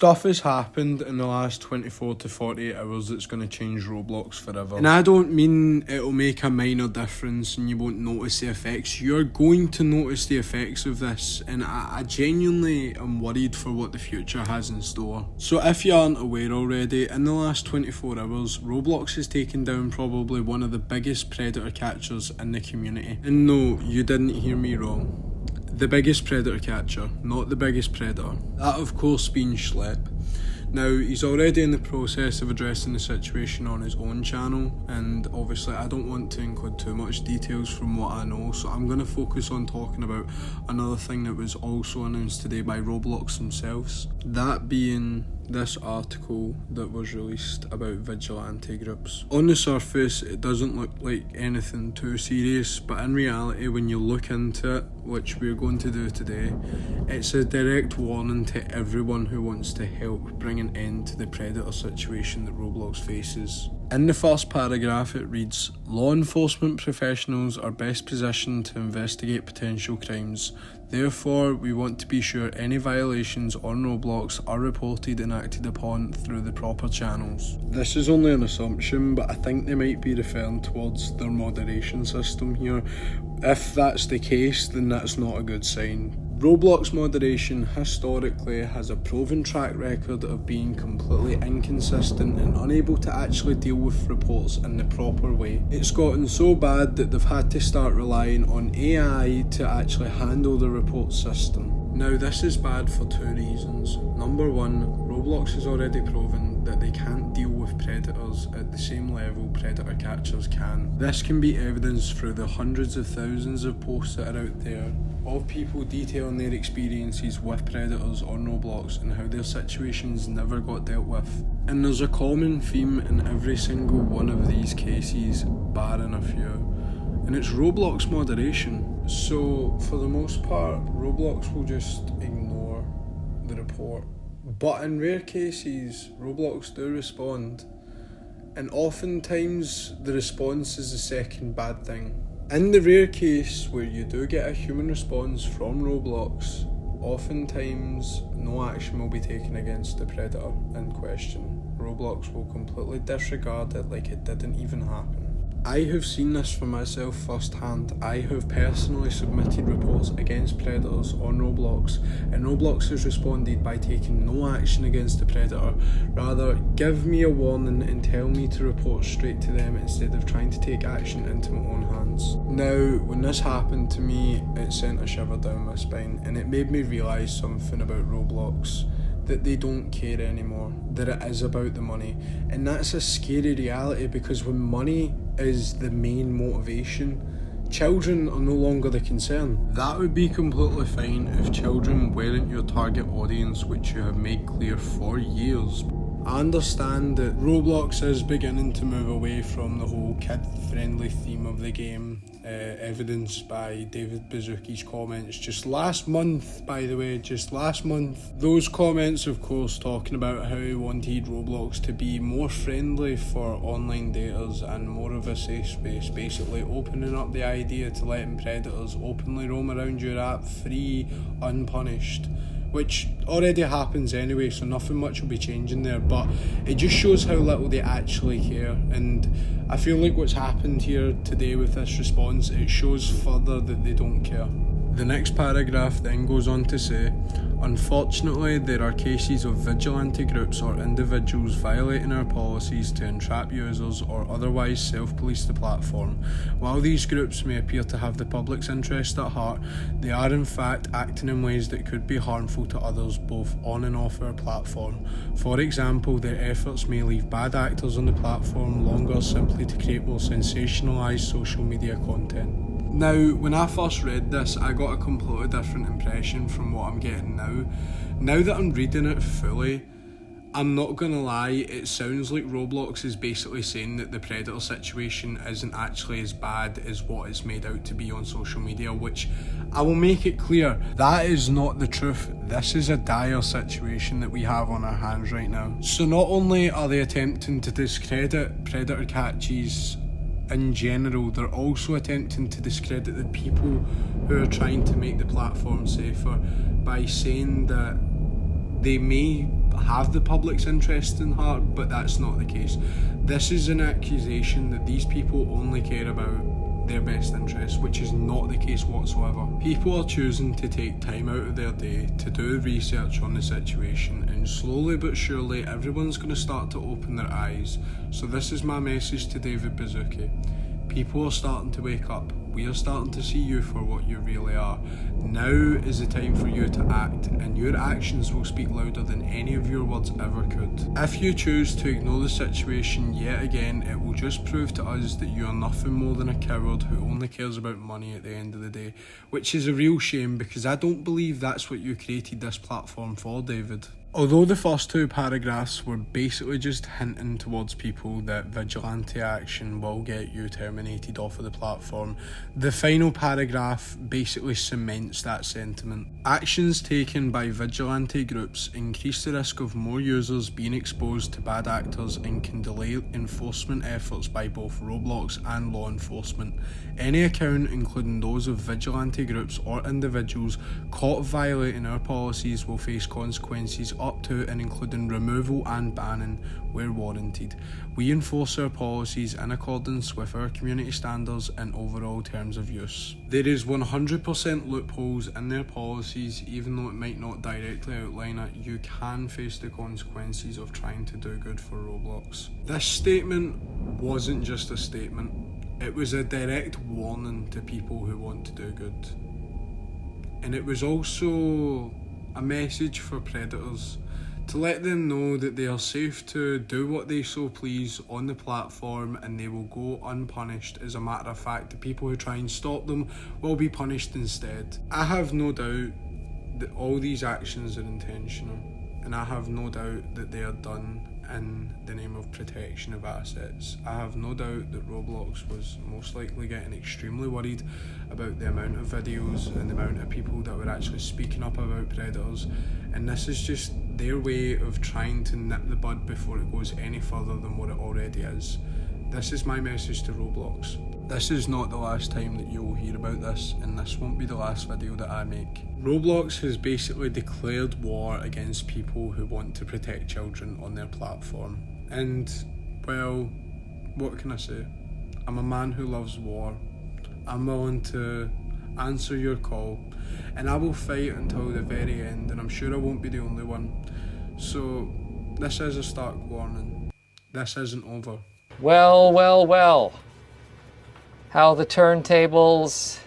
Stuff has happened in the last 24 to 48 hours that's going to change Roblox forever. And I don't mean it'll make a minor difference and you won't notice the effects. You're going to notice the effects of this, and I genuinely am worried for what the future has in store. So if you aren't aware already, in the last 24 hours, Roblox has taken down probably one of the biggest predator catchers in the community. And no, you didn't hear me wrong. The biggest predator catcher, not the biggest predator. That of course being Schlep. Now, he's already in the process of addressing the situation on his own channel, and obviously I don't want to include too much details from what I know, so I'm going to focus on talking about another thing that was also announced today by Roblox themselves. That being this article that was released about Vigilante groups. On the surface, it doesn't look like anything too serious, but in reality, when you look into it, which we're going to do today, it's a direct warning to everyone who wants to help bring an end to the predator situation that Roblox faces. In the first paragraph it reads, "Law enforcement professionals are best positioned to investigate potential crimes. Therefore, we want to be sure any violations on Roblox are reported and acted upon through the proper channels." This is only an assumption, but I think they might be referring towards their moderation system here. If that's the case, then that's not a good sign. Roblox moderation historically has a proven track record of being completely inconsistent and unable to actually deal with reports in the proper way. It's gotten so bad that they've had to start relying on AI to actually handle the report system. Now, this is bad for two reasons. Number one, Roblox has already proven that they can't deal with predators at the same level predator catchers can. This can be evidenced through the hundreds of thousands of posts that are out there of people detailing their experiences with predators on Roblox and how their situations never got dealt with. And there's a common theme in every single one of these cases, barring a few, and it's Roblox moderation. So for the most part, Roblox will just ignore the report. But in rare cases, Roblox do respond, and oftentimes the response is the second bad thing. In the rare case where you do get a human response from Roblox, oftentimes no action will be taken against the predator in question. Roblox will completely disregard it like it didn't even happen. I have seen this for myself firsthand. I have personally submitted reports against predators on Roblox, and Roblox has responded by taking no action against the predator. Rather, give me a warning and tell me to report straight to them instead of trying to take action into my own hands. Now, when this happened to me, it sent a shiver down my spine, and it made me realise something about Roblox. That they don't care anymore, that it is about the money. And that's a scary reality, because when money is the main motivation, children are no longer the concern. That would be completely fine if children weren't your target audience, which you have made clear for years. I understand that Roblox is beginning to move away from the whole kid-friendly theme of the game, evidenced by David Bazuki's comments just last month, by the way, just last month. Those comments, of course, talking about how he wanted Roblox to be more friendly for online daters and more of a safe space, basically opening up the idea to letting predators openly roam around your app free, unpunished. Which already happens anyway, so nothing much will be changing there, but it just shows how little they actually care. And I feel like what's happened here today with this response, it shows further that they don't care. The next paragraph then goes on to say, "Unfortunately, there are cases of vigilante groups or individuals violating our policies to entrap users or otherwise self-police the platform. While these groups may appear to have the public's interest at heart, they are in fact acting in ways that could be harmful to others both on and off our platform. For example, their efforts may leave bad actors on the platform longer simply to create more sensationalised social media content." Now, when I first read this, I got a completely different impression from what I'm getting now. Now that I'm reading it fully, I'm not gonna lie, it sounds like Roblox is basically saying that the predator situation isn't actually as bad as what it's made out to be on social media, which I will make it clear, that is not the truth. This is a dire situation that we have on our hands right now. So not only are they attempting to discredit predator catches in general, they're also attempting to discredit the people who are trying to make the platform safer by saying that they may have the public's interest in heart, but that's not the case. This is an accusation that these people only care about their best interests, which is not the case whatsoever. People are choosing to take time out of their day to do research on the situation, and slowly but surely everyone's going to start to open their eyes. So this is my message to David Baszucki. People are starting to wake up. We are starting to see you for what you really are. Now is the time for you to act, and your actions will speak louder than any of your words ever could. If you choose to ignore the situation yet again, it will just prove to us that you are nothing more than a coward who only cares about money at the end of the day, which is a real shame, because I don't believe that's what you created this platform for, David. Although the first two paragraphs were basically just hinting towards people that vigilante action will get you terminated off of the platform, the final paragraph basically cements that sentiment. Actions taken by vigilante groups increase the risk of more users being exposed to bad actors and can delay enforcement efforts by both Roblox and law enforcement. Any account, including those of vigilante groups or individuals caught violating our policies, will face consequences up to and including removal and banning where warranted. We enforce our policies in accordance with our community standards and overall terms of use. There is 100% loopholes in their policies, even though it might not directly outline it. You can face the consequences of trying to do good for Roblox. This statement wasn't just a statement, it was a direct warning to people who want to do good. And it was also a message for predators, to let them know that they are safe to do what they so please on the platform and they will go unpunished. As a matter of fact, the people who try and stop them will be punished instead. I have no doubt that all these actions are intentional, and I have no doubt that they are done in the name of protection of assets. I have no doubt that Roblox was most likely getting extremely worried about the amount of videos and the amount of people that were actually speaking up about predators, and this is just their way of trying to nip the bud before it goes any further than what it already is. This is my message to Roblox. This is not the last time that you will hear about this, and this won't be the last video that I make. Roblox has basically declared war against people who want to protect children on their platform. And, well, what can I say? I'm a man who loves war. I'm willing to answer your call, and I will fight until the very end, and I'm sure I won't be the only one. So, this is a stark warning. This isn't over. Well, well, well. How the turntables